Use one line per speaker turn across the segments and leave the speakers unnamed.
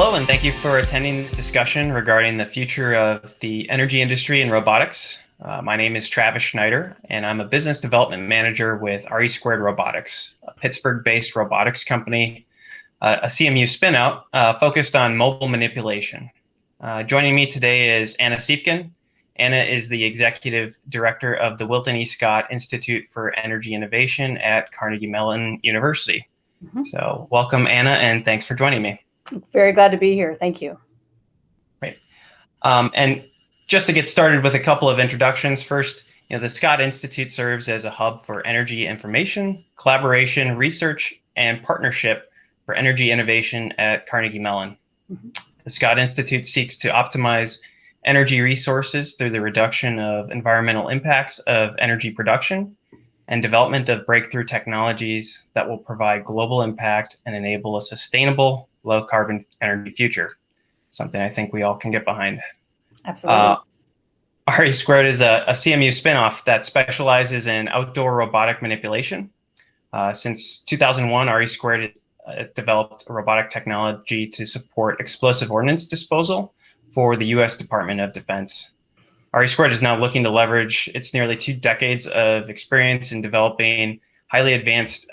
Hello, and thank you for attending this discussion regarding the future of the energy industry and robotics. My name is Travis Schneider, and I'm a business development manager with RE2 Robotics, a Pittsburgh-based robotics company, a CMU spinout focused on mobile manipulation. Joining me today is Anna Siefken. Anna is the executive director of the Wilton E. Institute for Energy Innovation at Carnegie Mellon University. So welcome, Anna, and thanks for joining me.
Very glad to be here. Thank you.
Great. And just to get started with a couple of introductions, first, the Scott Institute serves as a hub for energy information, collaboration, research, and partnership for energy innovation at Carnegie Mellon. The Scott Institute seeks to optimize energy resources through the reduction of environmental impacts of energy production and development of breakthrough technologies that will provide global impact and enable a sustainable, low-carbon energy future, something I think we all can get behind.
Absolutely.
RE2 is a CMU spinoff that specializes in outdoor robotic manipulation. Since 2001, RE2 developed a robotic technology to support explosive ordnance disposal for the U.S. Department of Defense. RE2 is now looking to leverage its nearly 2 decades of experience in developing highly advanced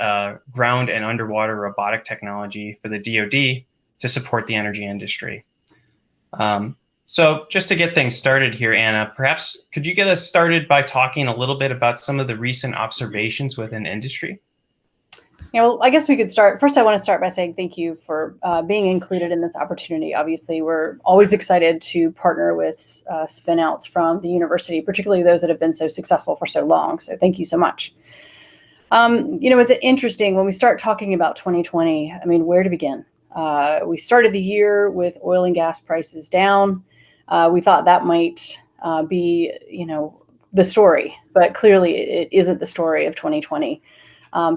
ground and underwater robotic technology for the DoD to support the energy industry. So just to get things started here, Anna, perhaps could you get us started by talking a little bit about some of the recent observations within industry?
Yeah, well, I guess we could start. First, I want to start by saying thank you for being included in this opportunity. Obviously, we're always excited to partner with spinouts from the university, particularly those that have been so successful for so long. So thank you so much. It's interesting when we start talking about 2020, I mean, where to begin? We started the year with oil and gas prices down. We thought that might be, the story, but clearly it isn't the story of 2020.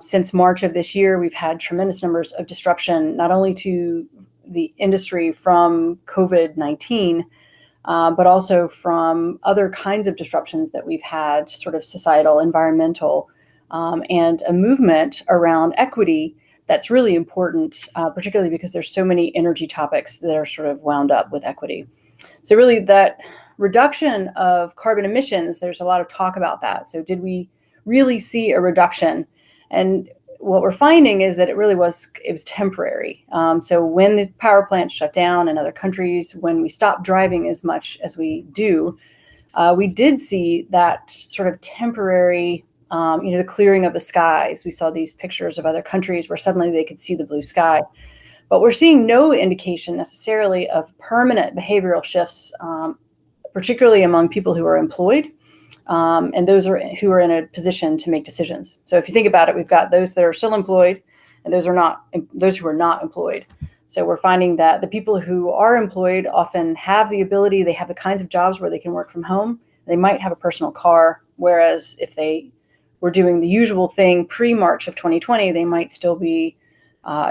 Since March of this year, we've had tremendous numbers of disruption, not only to the industry from COVID-19, but also from other kinds of disruptions that we've had, sort of societal, environmental, and a movement around equity that's really important, particularly because there's so many energy topics that are sort of wound up with equity. So really that reduction of carbon emissions, there's a lot of talk about that. So did we really see a reduction? And what we're finding is that it was temporary. So when the power plants shut down in other countries, when we stopped driving as much as we do, we did see that sort of temporary, the clearing of the skies. We saw these pictures of other countries where suddenly they could see the blue sky. But we're seeing no indication necessarily of permanent behavioral shifts, particularly among people who are employed. And those who are in a position to make decisions. So if you think about it, we've got those that are still employed and those who are not employed. So we're finding that the people who are employed often have the ability, they have the kinds of jobs where they can work from home. They might have a personal car, whereas if they were doing the usual thing pre-March of 2020, they might still be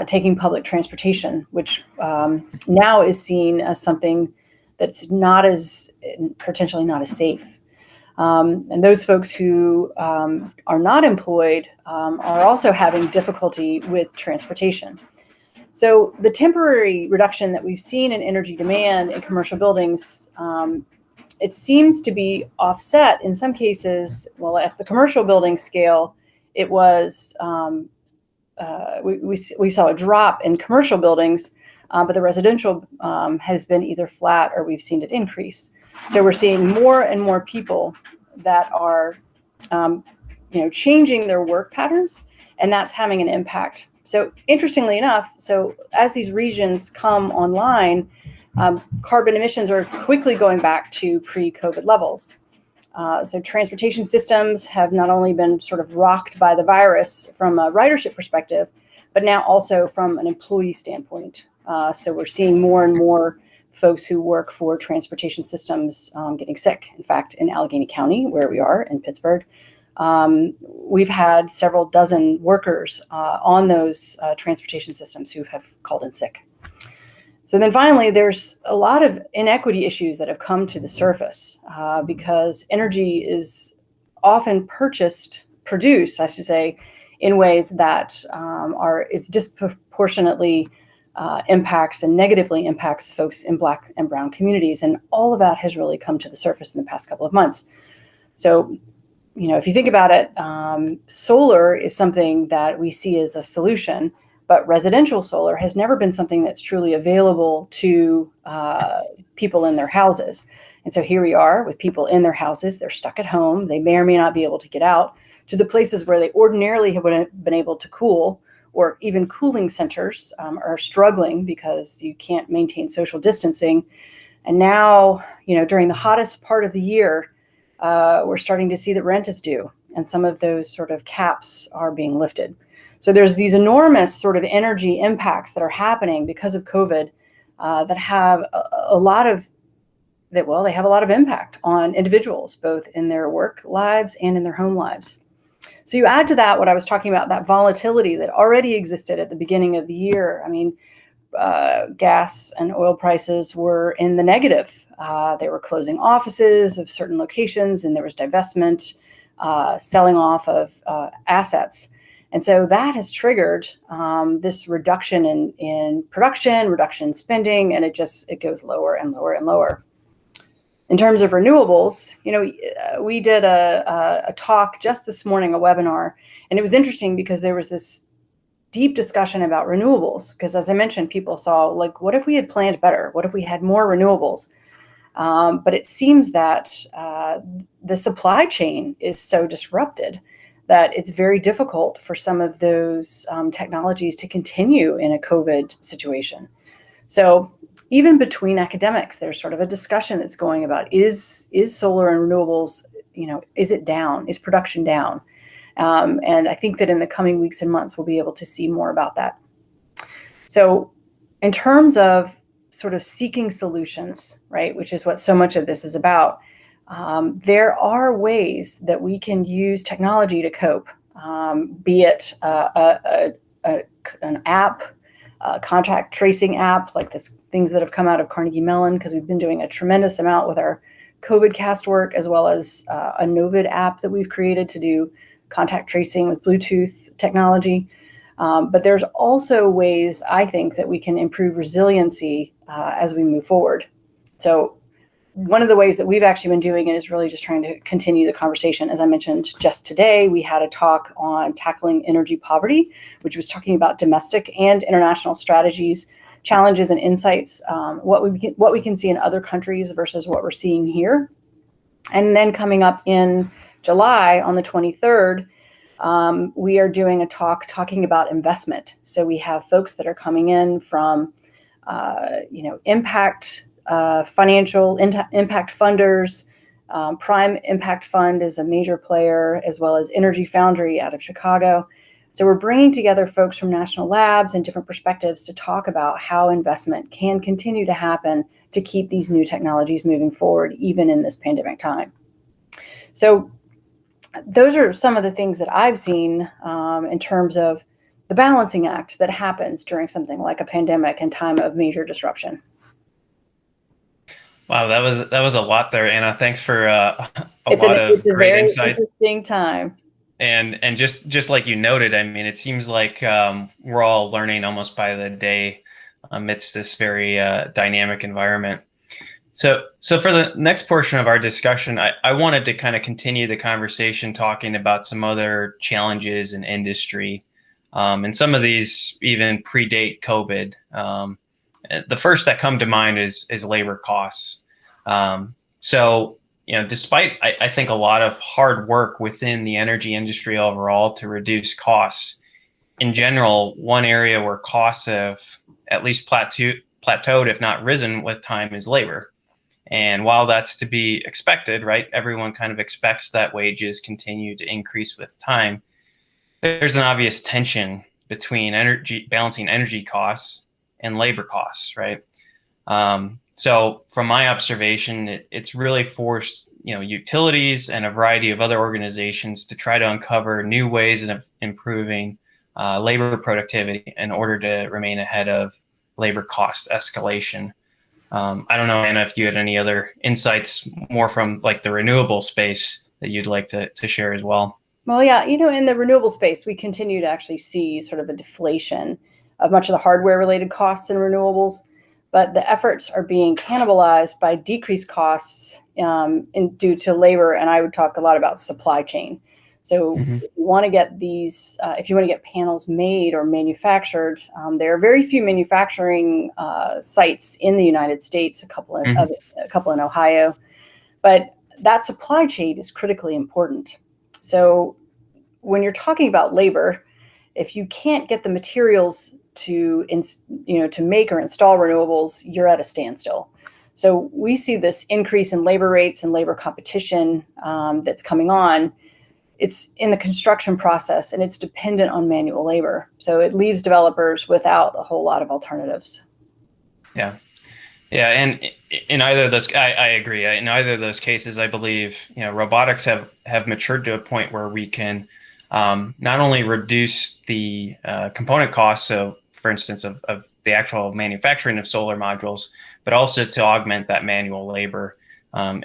taking public transportation, which now is seen as something that's potentially not as safe. And those folks who are not employed are also having difficulty with transportation. So the temporary reduction that we've seen in energy demand in commercial buildings, it seems to be offset in some cases. Well, at the commercial building scale, it was, we saw a drop in commercial buildings, but the residential has been either flat or we've seen it increase. So we're seeing more and more people that are, changing their work patterns, and that's having an impact. So interestingly enough, as these regions come online, carbon emissions are quickly going back to pre-COVID levels. So transportation systems have not only been sort of rocked by the virus from a ridership perspective, but now also from an employee standpoint. So we're seeing more and more folks who work for transportation systems getting sick. In fact, in Allegheny County, where we are in Pittsburgh, we've had several dozen workers on those transportation systems who have called in sick. So then finally, there's a lot of inequity issues that have come to the surface because energy is often produced, I should say, in ways that is disproportionately impacts and negatively impacts folks in Black and brown communities. And all of that has really come to the surface in the past couple of months. So, if you think about it, solar is something that we see as a solution, but residential solar has never been something that's truly available to people in their houses. And so here we are with people in their houses. They're stuck at home. They may or may not be able to get out to the places where they ordinarily would been able to cool, or even cooling centers are struggling because you can't maintain social distancing. And now, during the hottest part of the year, we're starting to see that rent is due, and some of those sort of caps are being lifted. So there's these enormous sort of energy impacts that are happening because of COVID that have a lot of impact on individuals, both in their work lives and in their home lives. So you add to that what I was talking about, that volatility that already existed at the beginning of the year. I mean, gas and oil prices were in the negative. They were closing offices of certain locations, and there was divestment, selling off of assets. And so that has triggered this reduction in production, reduction in spending, and it goes lower and lower and lower. In terms of renewables, we did a talk just this morning, a webinar, and it was interesting because there was this deep discussion about renewables. Because as I mentioned, people saw, like, what if we had planned better? What if we had more renewables? But it seems that the supply chain is so disrupted that it's very difficult for some of those technologies to continue in a COVID situation. So even between academics, there's sort of a discussion that's going about, is solar and renewables, is it down? Is production down? And I think that in the coming weeks and months, we'll be able to see more about that. So in terms of sort of seeking solutions, right, which is what so much of this is about, there are ways that we can use technology to cope, be it an app, contact tracing app, like things that have come out of Carnegie Mellon, because we've been doing a tremendous amount with our COVID cast work, as well as a Novid app that we've created to do contact tracing with Bluetooth technology. But there's also ways, I think, that we can improve resiliency as we move forward. So one of the ways that we've actually been doing it is really just trying to continue the conversation. As I mentioned just today, we had a talk on tackling energy poverty, which was talking about domestic and international strategies, challenges and insights, what we can see in other countries versus what we're seeing here. And then coming up in July on the 23rd, we are doing a talk talking about investment. So we have folks that are coming in from, impact financial impact funders. Prime Impact Fund is a major player, as well as Energy Foundry out of Chicago. So we're bringing together folks from national labs and different perspectives to talk about how investment can continue to happen to keep these new technologies moving forward, even in this pandemic time. So those are some of the things that I've seen in terms of the balancing act that happens during something like a pandemic and time of major disruption.
Wow, that was a lot there, Anna. Thanks for a lot of great insight.
Interesting time.
And just like you noted, I mean, it seems like we're all learning almost by the day amidst this very dynamic environment. So for the next portion of our discussion, I wanted to kind of continue the conversation talking about some other challenges in industry. And some of these even predate COVID. The first that come to mind is labor costs. So, despite, I think, a lot of hard work within the energy industry overall to reduce costs, in general, one area where costs have at least plateaued, if not risen with time, is labor. And while that's to be expected, right, everyone kind of expects that wages continue to increase with time, there's an obvious tension between balancing energy costs and labor costs, right? So from my observation, it's really forced, utilities and a variety of other organizations to try to uncover new ways of improving labor productivity in order to remain ahead of labor cost escalation. I don't know, Anna, if you had any other insights more from like the renewable space that you'd like to share as well.
Well, yeah, in the renewable space, we continue to actually see sort of a deflation of much of the hardware related costs in renewables, but the efforts are being cannibalized by decreased costs due to labor. And I would talk a lot about supply chain. So if you want to get these, if you want to get panels made or manufactured, there are very few manufacturing sites in the United States, a couple in Ohio, but that supply chain is critically important. So when you're talking about labor, if you can't get the materials to make or install renewables, you're at a standstill. So we see this increase in labor rates and labor competition that's coming on. It's in the construction process and it's dependent on manual labor. So it leaves developers without a whole lot of alternatives.
Yeah. Yeah. And in either of those, I agree. In either of those cases, I believe, robotics have matured to a point where we can not only reduce the component costs, so for instance, of the actual manufacturing of solar modules, but also to augment that manual labor,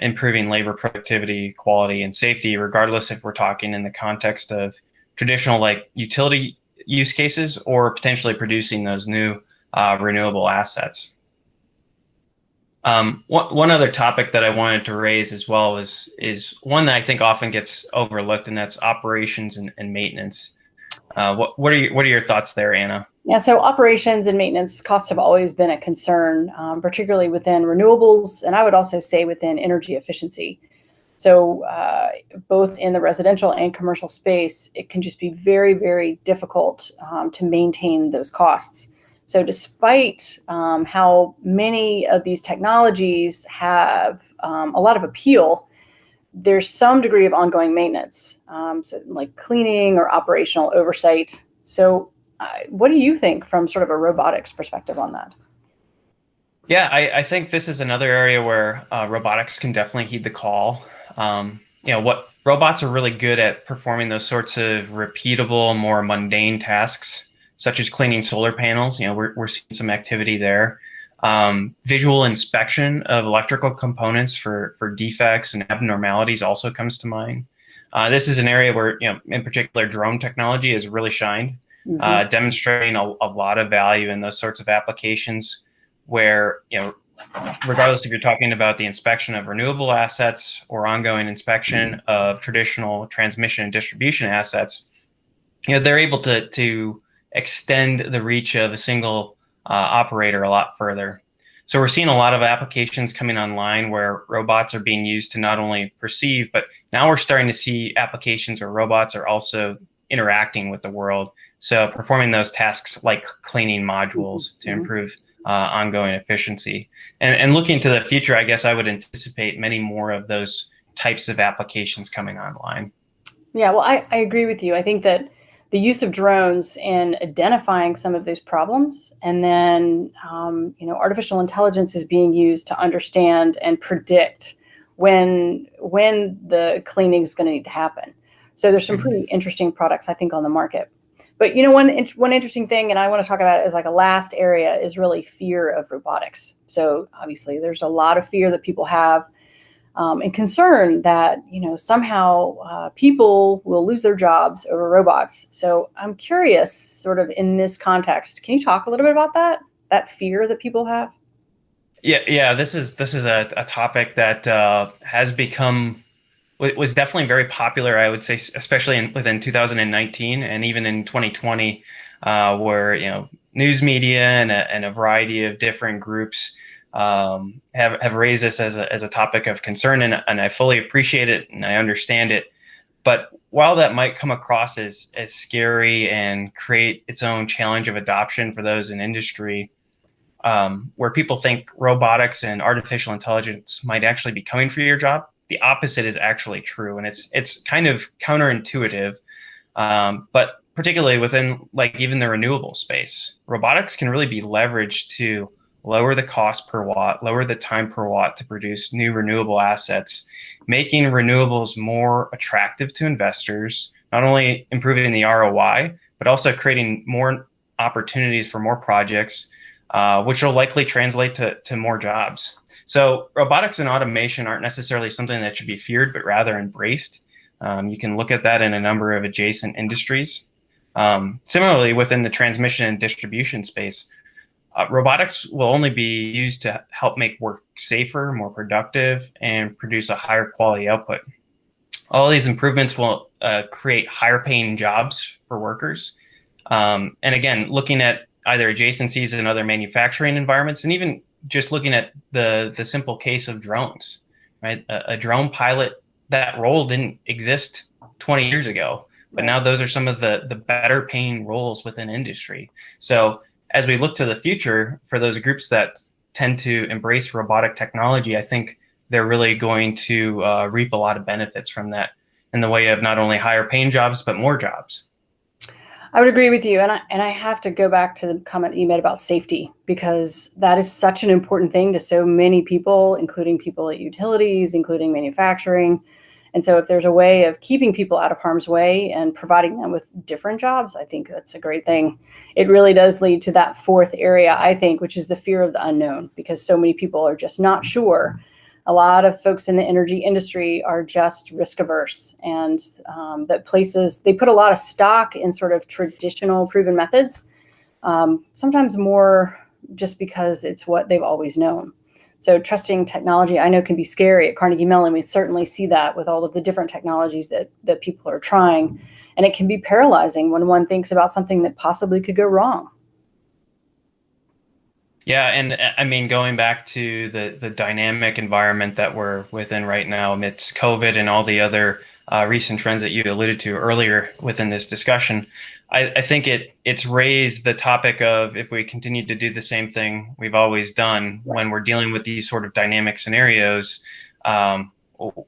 improving labor productivity, quality, and safety, regardless if we're talking in the context of traditional like utility use cases or potentially producing those new renewable assets. One other topic that I wanted to raise as well is one that I think often gets overlooked, and that's operations and maintenance. What are your thoughts there, Anna?
Yeah, so operations and maintenance costs have always been a concern, particularly within renewables, and I would also say within energy efficiency. So both in the residential and commercial space, it can just be very, very difficult to maintain those costs. So despite how many of these technologies have a lot of appeal, there's some degree of ongoing maintenance, so like cleaning or operational oversight. So what do you think from sort of a robotics perspective on that?
Yeah, I think this is another area where robotics can definitely heed the call. What robots are really good at performing those sorts of repeatable, more mundane tasks, such as cleaning solar panels. We're seeing some activity there. Visual inspection of electrical components for defects and abnormalities also comes to mind. This is an area where, in particular, drone technology has really shined, demonstrating a lot of value in those sorts of applications where, regardless if you're talking about the inspection of renewable assets or ongoing inspection of traditional transmission and distribution assets, they're able to extend the reach of a single operator a lot further. So we're seeing a lot of applications coming online where robots are being used to not only perceive, but now we're starting to see applications where robots are also interacting with the world. So performing those tasks like cleaning modules to improve ongoing efficiency. And looking to the future, I guess I would anticipate many more of those types of applications coming online.
Yeah, well, I agree with you. I think that the use of drones in identifying some of those problems, and then artificial intelligence is being used to understand and predict when the cleaning is going to need to happen. So there's some pretty interesting products, I think, on the market. But one interesting thing, and I want to talk about it as like a last area, is really fear of robotics. So obviously, there's a lot of fear that people have. And concern that somehow people will lose their jobs over robots. So I'm curious, sort of in this context, can you talk a little bit about that fear that people have?
Yeah. This is a topic that was definitely very popular, I would say, especially within 2019 and even in 2020, where news media and a variety of different groups have raised this as a topic of concern, and I fully appreciate it and I understand it. But while that might come across as scary and create its own challenge of adoption for those in industry, where people think robotics and artificial intelligence might actually be coming for your job, the opposite is actually true, and it's kind of counterintuitive. But particularly within like even the renewable space, robotics can really be leveraged to lower the cost per watt, lower the time per watt to produce new renewable assets, making renewables more attractive to investors, not only improving the ROI, but also creating more opportunities for more projects, which will likely translate to more jobs. So robotics and automation aren't necessarily something that should be feared, but rather embraced. You can look at that in a number of adjacent industries. Similarly, within the transmission and distribution space, robotics will only be used to help make work safer, more productive, and produce a higher quality output. All these improvements will create higher paying jobs for workers. And again, looking at either adjacencies in other manufacturing environments, and even just looking at the simple case of drones, right? A drone pilot, that role didn't exist 20 years ago, but now those are some of the better paying roles within industry. So as we look to the future for those groups that tend to embrace robotic technology, I think they're really going to reap a lot of benefits from that in the way of not only higher paying jobs, but more jobs.
I would agree with you. And I have to go back to the comment you made about safety, because that is such an important thing to so many people, including people at utilities, including manufacturing. And so if there's a way of keeping people out of harm's way and providing them with different jobs, I think that's a great thing. It really does lead to that fourth area, I think, which is the fear of the unknown, because so many people are just not sure. A lot of folks in the energy industry are just risk averse, and that places, they put a lot of stock in sort of traditional proven methods, sometimes more just because it's what they've always known. So trusting technology, I know, can be scary. At Carnegie Mellon, we certainly see that with all of the different technologies that people are trying. And it can be paralyzing when one thinks about something that possibly could go wrong.
Yeah, and I mean, going back to the dynamic environment that we're within right now amidst COVID and all the other recent trends that you alluded to earlier within this discussion, I think it's raised the topic of, if we continue to do the same thing we've always done when we're dealing with these sort of dynamic scenarios,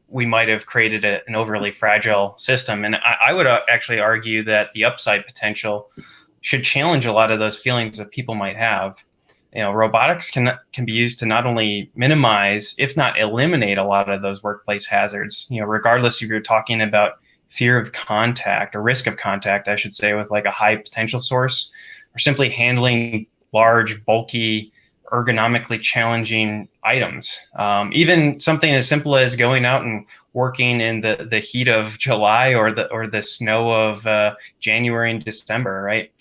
we might have created an overly fragile system. And I would actually argue that the upside potential should challenge a lot of those feelings that people might have. Robotics can be used to not only minimize, if not eliminate, a lot of those workplace hazards. Regardless if you're talking about fear of contact or risk of contact, I should say, with like a high potential source, or simply handling large, bulky, ergonomically challenging items. Even something as simple as going out and working in the heat of July or the snow of January and December, right?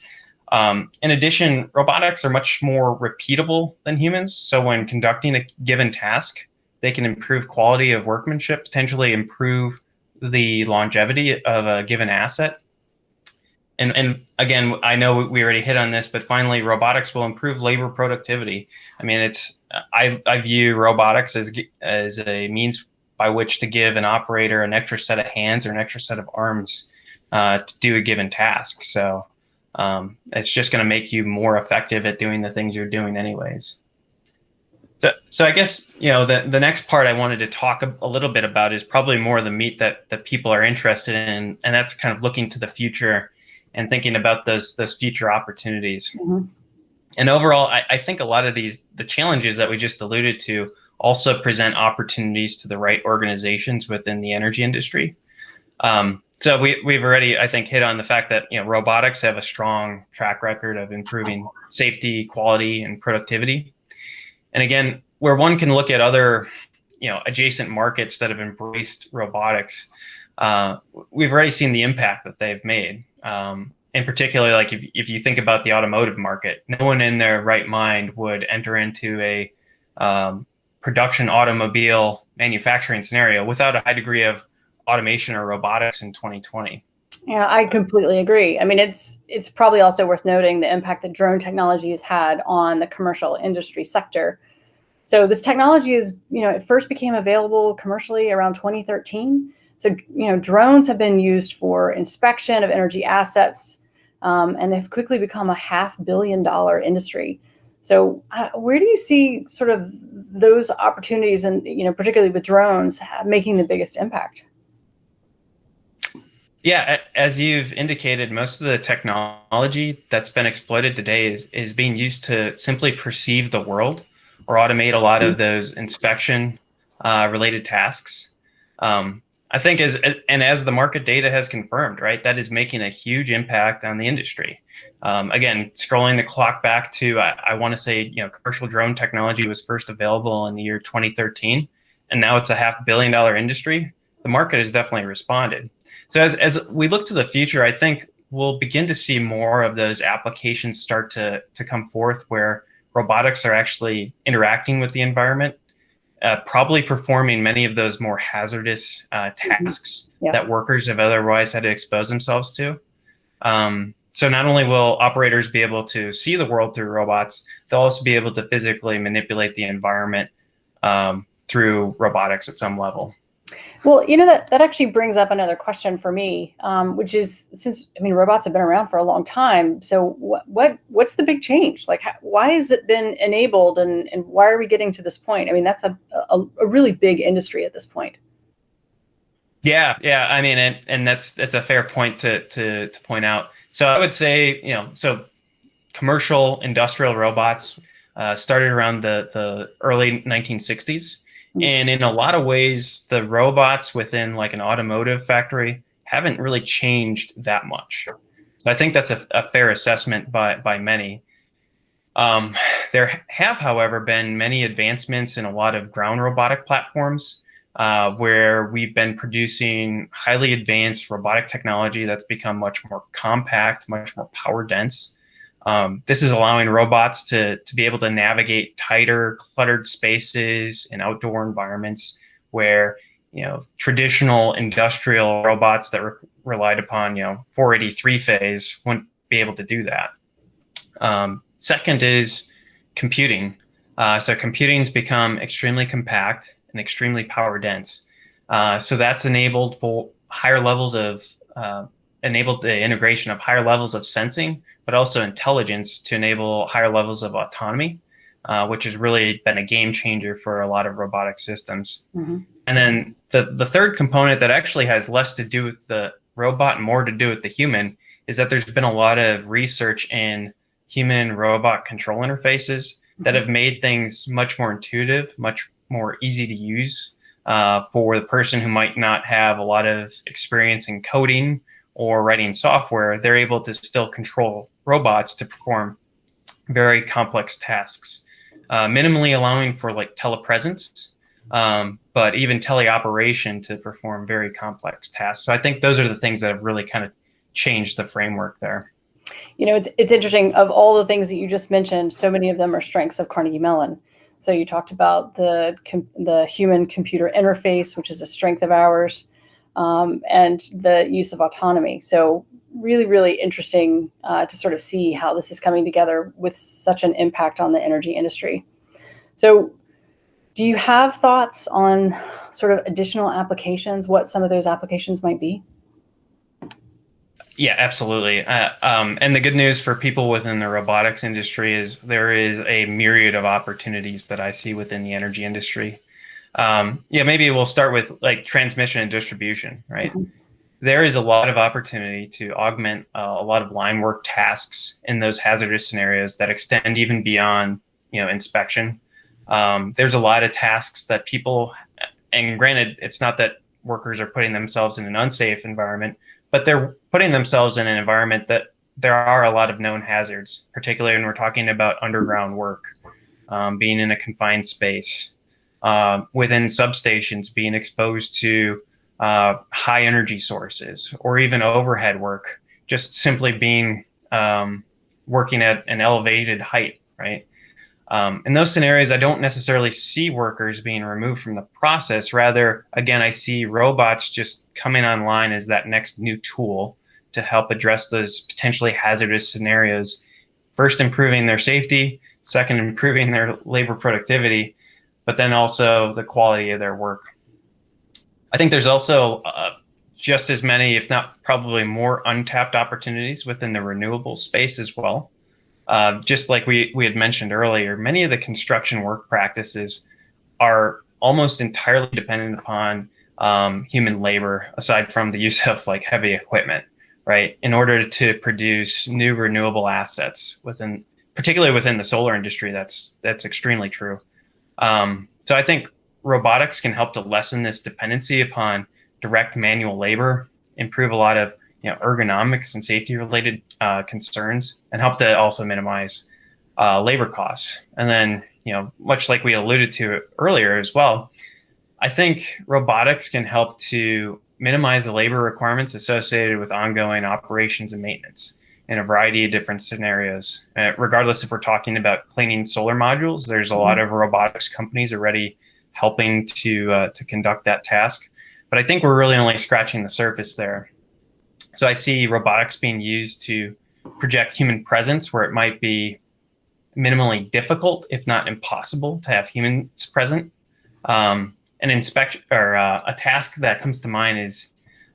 In addition, robotics are much more repeatable than humans. So when conducting a given task, they can improve quality of workmanship, potentially improve the longevity of a given asset. And again, I know we already hit on this, but finally, robotics will improve labor productivity. I mean, I view robotics as a means by which to give an operator an extra set of hands or an extra set of arms to do a given task. So it's just going to make you more effective at doing the things you're doing anyways. So I guess, the next part I wanted to talk a little bit about is probably more the meat that people are interested in, and that's kind of looking to the future and thinking about those future opportunities. Mm-hmm. And overall, I think a lot of the challenges that we just alluded to also present opportunities to the right organizations within the energy industry. So we've already, I think, hit on the fact that robotics have a strong track record of improving safety, quality, and productivity. And again, where one can look at other adjacent markets that have embraced robotics, we've already seen the impact that they've made. In particular, like if you think about the automotive market, no one in their right mind would enter into a production automobile manufacturing scenario without a high degree of automation or robotics in 2020.
Yeah, I completely agree. I mean, it's probably also worth noting the impact that drone technology has had on the commercial industry sector. So this technology it first became available commercially around 2013. So, drones have been used for inspection of energy assets, and they've quickly become a $500 million industry. So where do you see sort of those opportunities, and, particularly with drones, making the biggest impact?
Yeah, as you've indicated, most of the technology that's been exploited today is being used to simply perceive the world or automate a lot of those inspection related tasks. I think as the market data has confirmed, right, that is making a huge impact on the industry. Again, scrolling the clock back to, I want to say, commercial drone technology was first available in the year 2013, and now it's a $500 million industry. The market has definitely responded. So as we look to the future, I think we'll begin to see more of those applications start to come forth where robotics are actually interacting with the environment, probably performing many of those more hazardous tasks that workers have otherwise had to expose themselves to. So not only will operators be able to see the world through robots, they'll also be able to physically manipulate the environment through robotics at some level.
Well, that actually brings up another question for me, which is, since, I mean, robots have been around for a long time. So what's the big change? Like, why has it been enabled, and why are we getting to this point? I mean, that's a really big industry at this point.
Yeah. I mean, and that's a fair point to point out. So I would say, so commercial industrial robots started around the early 1960s. And in a lot of ways, the robots within like an automotive factory haven't really changed that much. So I think that's a fair assessment by many. There have, however, been many advancements in a lot of ground robotic platforms where we've been producing highly advanced robotic technology that's become much more compact, much more power dense. This is allowing robots to be able to navigate tighter, cluttered spaces in outdoor environments where, traditional industrial robots that relied upon, 483 phase wouldn't be able to do that. Second is computing. So computing's become extremely compact and extremely power dense. So that's enabled for higher levels of enabled the integration of higher levels of sensing, but also intelligence to enable higher levels of autonomy, which has really been a game changer for a lot of robotic systems. Mm-hmm. And then the third component that actually has less to do with the robot and more to do with the human is that there's been a lot of research in human-robot control interfaces that have made things much more intuitive, much more easy to use for the person who might not have a lot of experience in coding or writing software. They're able to still control robots to perform very complex tasks, minimally allowing for like telepresence, but even teleoperation to perform very complex tasks. So I think those are the things that have really kind of changed the framework there.
It's interesting. Of all the things that you just mentioned, so many of them are strengths of Carnegie Mellon. So you talked about the human-computer interface, which is a strength of ours, and the use of autonomy. So really, really interesting to sort of see how this is coming together with such an impact on the energy industry. So do you have thoughts on sort of additional applications, what some of those applications might be?
Yeah, absolutely. And the good news for people within the robotics industry is there is a myriad of opportunities that I see within the energy industry. Maybe we'll start with like transmission and distribution, right? Mm-hmm. There is a lot of opportunity to augment a lot of line work tasks in those hazardous scenarios that extend even beyond, inspection. There's a lot of tasks that people, and granted, it's not that workers are putting themselves in an unsafe environment, but they're putting themselves in an environment that there are a lot of known hazards, particularly when we're talking about underground work, being in a confined space, within substations, being exposed to high energy sources, or even overhead work, just simply being working at an elevated height, right? In those scenarios, I don't necessarily see workers being removed from the process. Rather, again, I see robots just coming online as that next new tool to help address those potentially hazardous scenarios. First, improving their safety. Second, improving their labor productivity, but then also the quality of their work. I think there's also just as many, if not probably more, untapped opportunities within the renewable space as well. Just like we had mentioned earlier, many of the construction work practices are almost entirely dependent upon human labor, aside from the use of like heavy equipment, right? In order to produce new renewable assets particularly within the solar industry, that's extremely true. So I think robotics can help to lessen this dependency upon direct manual labor, improve a lot of ergonomics and safety related concerns, and help to also minimize labor costs. And then, much like we alluded to earlier as well, I think robotics can help to minimize the labor requirements associated with ongoing operations and maintenance in a variety of different scenarios. Regardless if we're talking about cleaning solar modules, there's a lot of robotics companies already helping to conduct that task. But I think we're really only scratching the surface there. So I see robotics being used to project human presence where it might be minimally difficult, if not impossible, to have humans present. An inspection or a task that comes to mind is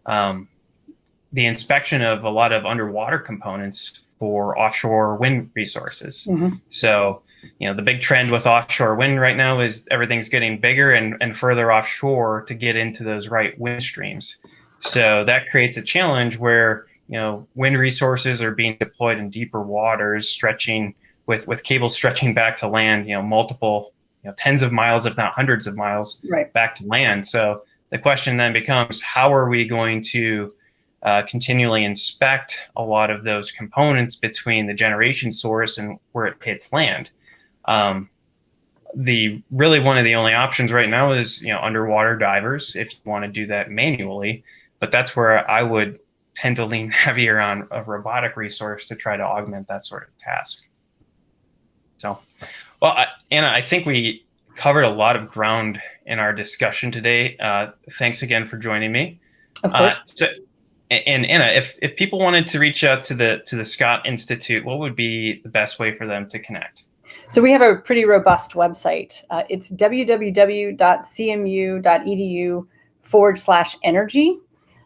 the inspection of a lot of underwater components for offshore wind resources. So, the big trend with offshore wind right now is everything's getting bigger and further offshore to get into those right wind streams. So that creates a challenge where, wind resources are being deployed in deeper waters, stretching with cables stretching back to land, multiple, tens of miles, if not hundreds of miles back to land. So the question then becomes, how are we going to continually inspect a lot of those components between the generation source and where it hits land? One of the only options right now is underwater divers, if you want to do that manually. But that's where I would tend to lean heavier on a robotic resource to try to augment that sort of task. So, well, Anna, I think we covered a lot of ground in our discussion today. Thanks again for joining me.
Of course.
And Anna, if people wanted to reach out to the Scott Institute, what would be the best way for them to connect?
So we have a pretty robust website. It's www.cmu.edu/energy.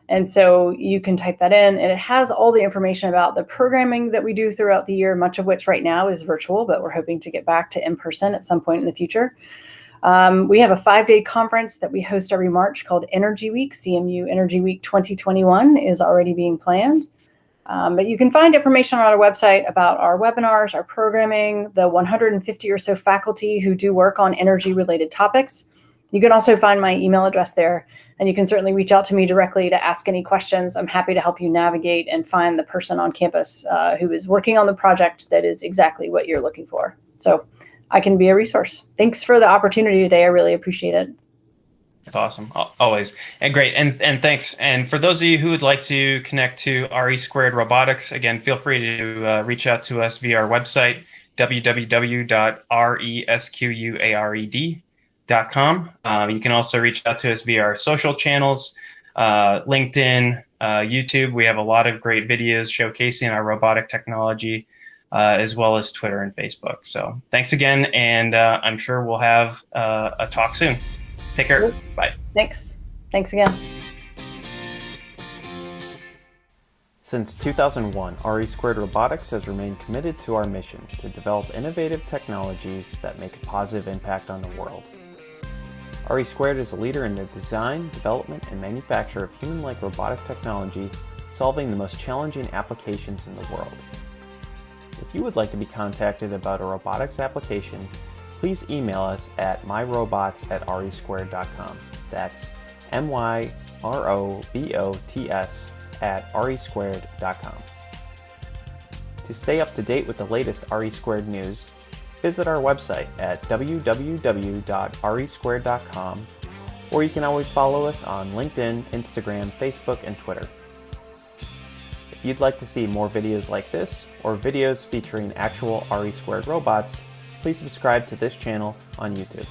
And so you can type that in, and it has all the information about the programming that we do throughout the year, much of which right now is virtual, but we're hoping to get back to in-person at some point in the future. We have a 5-day conference that we host every March called Energy Week. CMU Energy Week 2021 is already being planned. But you can find information on our website about our webinars, our programming, the 150 or so faculty who do work on energy-related topics. You can also find my email address there, and you can certainly reach out to me directly to ask any questions. I'm happy to help you navigate and find the person on campus who is working on the project that is exactly what you're looking for. So I can be a resource. Thanks for the opportunity today. I really appreciate it.
That's awesome. Always. And great. And thanks. And for those of you who would like to connect to RE² Robotics, again, feel free to reach out to us via our website, www.resquared.com. You can also reach out to us via our social channels, LinkedIn, YouTube. We have a lot of great videos showcasing our robotic technology, as well as Twitter and Facebook. So thanks again, and I'm sure we'll have a talk soon. Take care. Bye.
Thanks. Thanks again.
Since 2001, RE² Robotics has remained committed to our mission to develop innovative technologies that make a positive impact on the world. RE² is a leader in the design, development, and manufacture of human-like robotic technology, solving the most challenging applications in the world. If you would like to be contacted about a robotics application, please email us at myrobots@resquared.com. That's myrobots@resquared.com. To stay up to date with the latest RE² news, visit our website at www.resquared.com, or you can always follow us on LinkedIn, Instagram, Facebook, and Twitter. If you'd like to see more videos like this, or videos featuring actual RE² robots, please subscribe to this channel on YouTube.